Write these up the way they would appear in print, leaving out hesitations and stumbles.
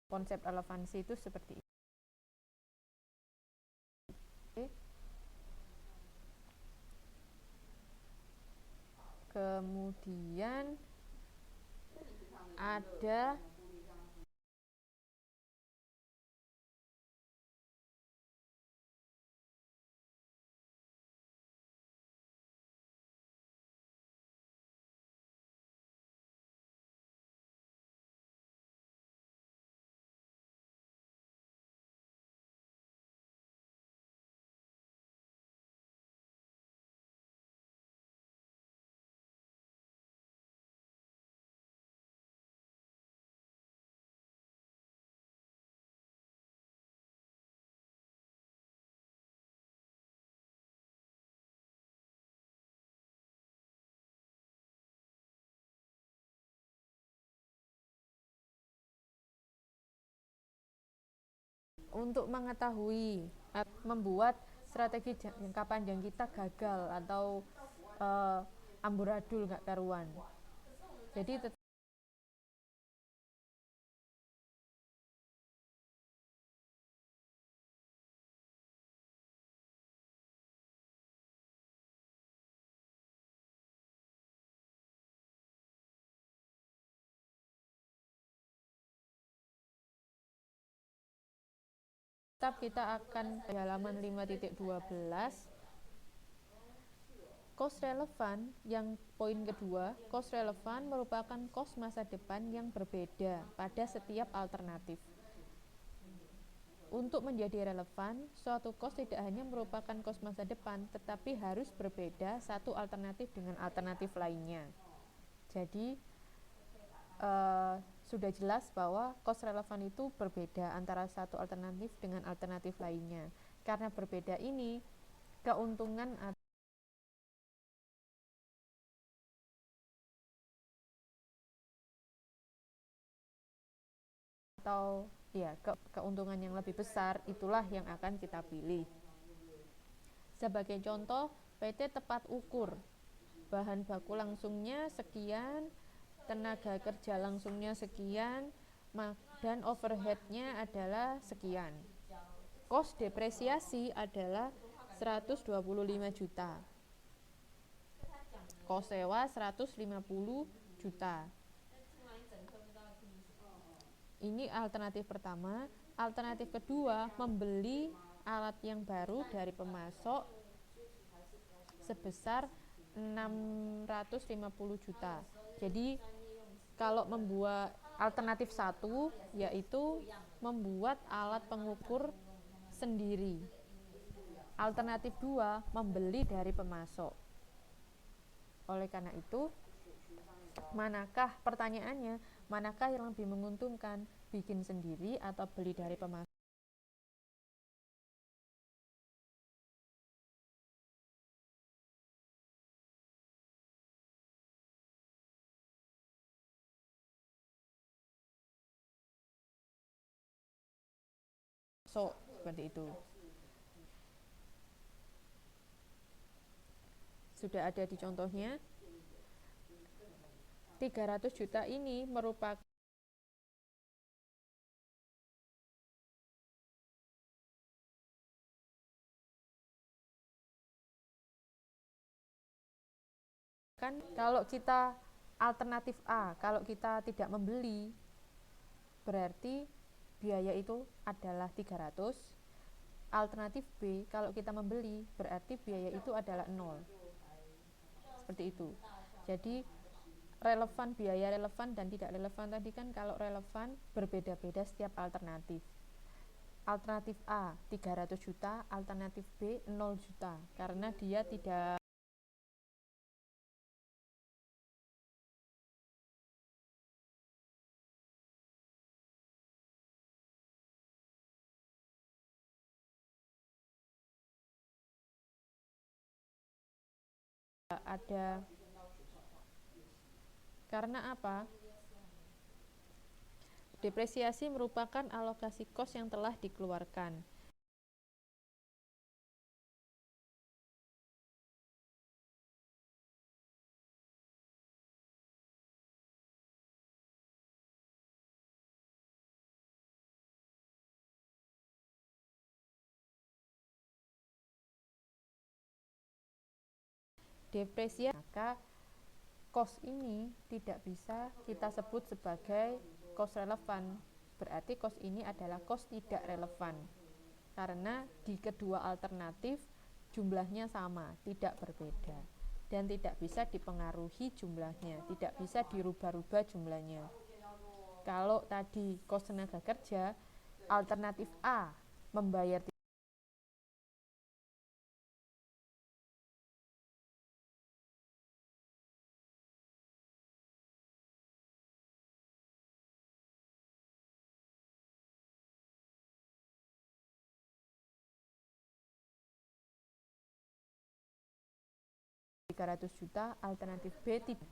Konsep relevansi itu seperti itu. Kemudian ada untuk mengetahui membuat strategi jangka panjang kita gagal atau amburadul nggak karuan. Jadi tetap kita akan halaman 5.12 cost relevan. Yang poin kedua, cost relevan merupakan cost masa depan yang berbeda pada setiap alternatif. Untuk menjadi relevan, suatu cost tidak hanya merupakan cost masa depan, tetapi harus berbeda satu alternatif dengan alternatif lainnya. Jadi sudah jelas bahwa cost relevan itu berbeda antara satu alternatif dengan alternatif lainnya. Karena berbeda ini, keuntungan atau ya keuntungan yang lebih besar itulah yang akan kita pilih. Sebagai contoh, PT tepat ukur, bahan baku langsungnya sekian, tenaga kerja langsungnya sekian, dan overheadnya adalah sekian. Cost depresiasi adalah 125 juta. Cost sewa 150 juta. Ini alternatif pertama. Alternatif kedua, membeli alat yang baru dari pemasok sebesar 650 juta. Jadi kalau membuat alternatif satu, yaitu membuat alat pengukur sendiri. Alternatif dua, membeli dari pemasok. Oleh karena itu, pertanyaannya, manakah yang lebih menguntungkan, bikin sendiri atau beli dari pemasok? Seperti itu. Sudah ada di contohnya. 300 juta ini merupakan kalau kita alternatif A, kalau kita tidak membeli, berarti biaya itu adalah 300. Alternatif B, kalau kita membeli, berarti biaya itu adalah 0. Seperti itu. Jadi relevan, biaya relevan dan tidak relevan tadi kan, kalau relevan berbeda-beda setiap alternatif. Alternatif A 300 juta, alternatif B 0 juta, karena dia tidak ada. Karena apa? Depresiasi merupakan alokasi kos yang telah dikeluarkan. depresiasi, maka cost ini tidak bisa kita sebut sebagai cost relevan. Berarti cost ini adalah cost tidak relevan. Karena di kedua alternatif jumlahnya sama, tidak berbeda. Dan tidak bisa dipengaruhi jumlahnya, tidak bisa dirubah-rubah jumlahnya. Kalau tadi cost tenaga kerja, alternatif A membayar 300 juta, alternatif B tidak.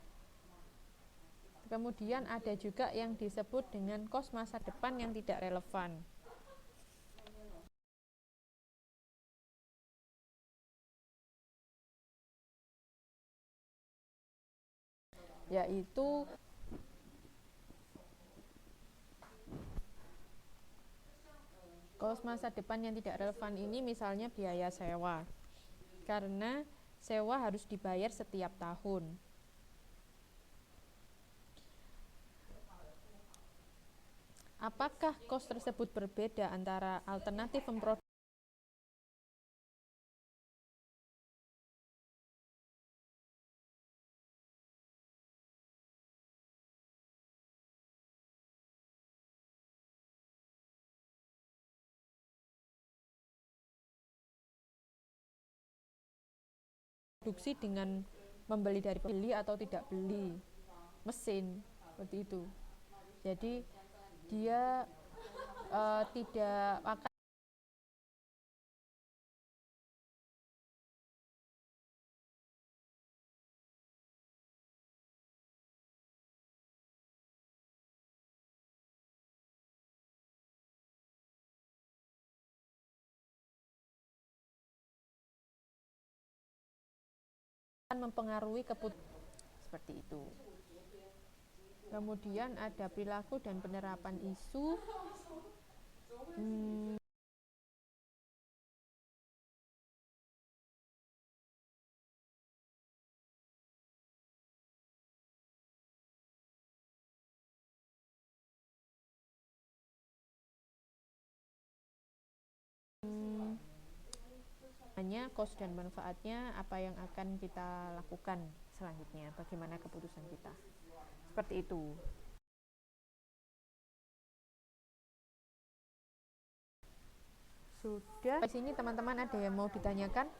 Kemudian ada juga yang disebut dengan kos masa depan yang tidak relevan. Yaitu kos masa depan yang tidak relevan ini misalnya biaya sewa. Karena sewa harus dibayar setiap tahun. Apakah kos tersebut berbeda antara alternatif memproduksi dengan membeli dari pembeli atau tidak beli mesin seperti itu. Jadi dia tidak akan mempengaruhi keputusan seperti itu. Kemudian ada perilaku dan penerapan isu. Hanya kos dan manfaatnya, apa yang akan kita lakukan selanjutnya, bagaimana keputusan kita. Seperti itu. Sudah. Di sini teman-teman ada yang mau ditanyakan?